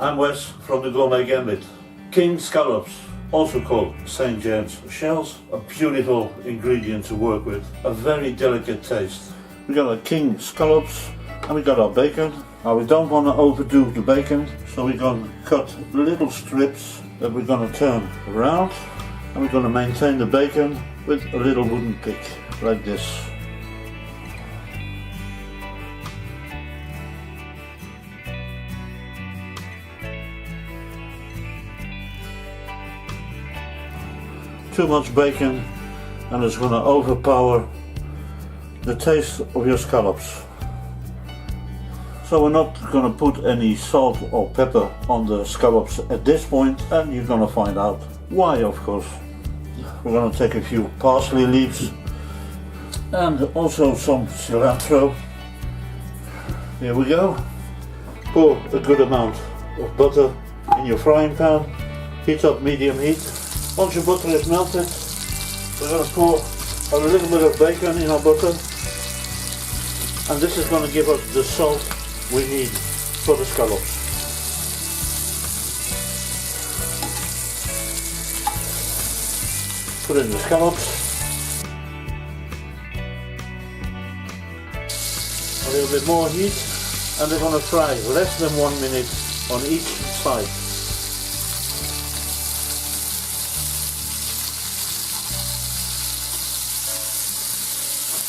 I'm Wes from the Gourmet Gambit. King scallops, also called St. James shells, a beautiful ingredient to work with, a very delicate taste. We got our king scallops and we got our bacon. Now we don't want to overdo the bacon, so we're going to cut little strips that we're going to turn around, and we're going to maintain the bacon with a little wooden pick like this. Too much bacon and it's going to overpower the taste of your scallops. So we're not going to put any salt or pepper on the scallops at this point, and you're going to find out why, of course. We're going to take a few parsley leaves and also some cilantro. Here we go. Pour a good amount of butter in your frying pan. Heat up medium heat. Once your butter is melted, we're going to pour a little bit of bacon in our butter, and this is going to give us the salt we need for the scallops. Put in the scallops. A little bit more heat, and they're going to fry less than 1 minute on each side.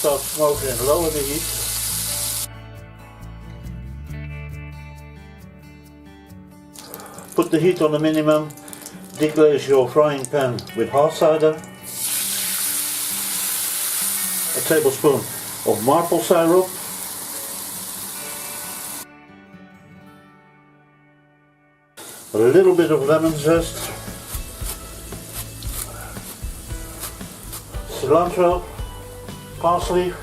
Start smoking and lower the heat. Put the heat on the minimum. Deglaze your frying pan with hard cider. A tablespoon of maple syrup. A little bit of lemon zest. Cilantro. Parsley,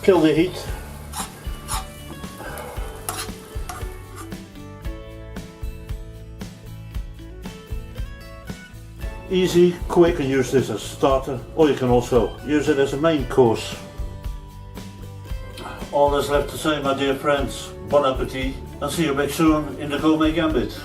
kill the heat. Easy, quick, and use this as a starter, or you can also use it as a main course. All that's left to say, my dear friends, bon appetit, and see you back soon in the Gourmet Gambit.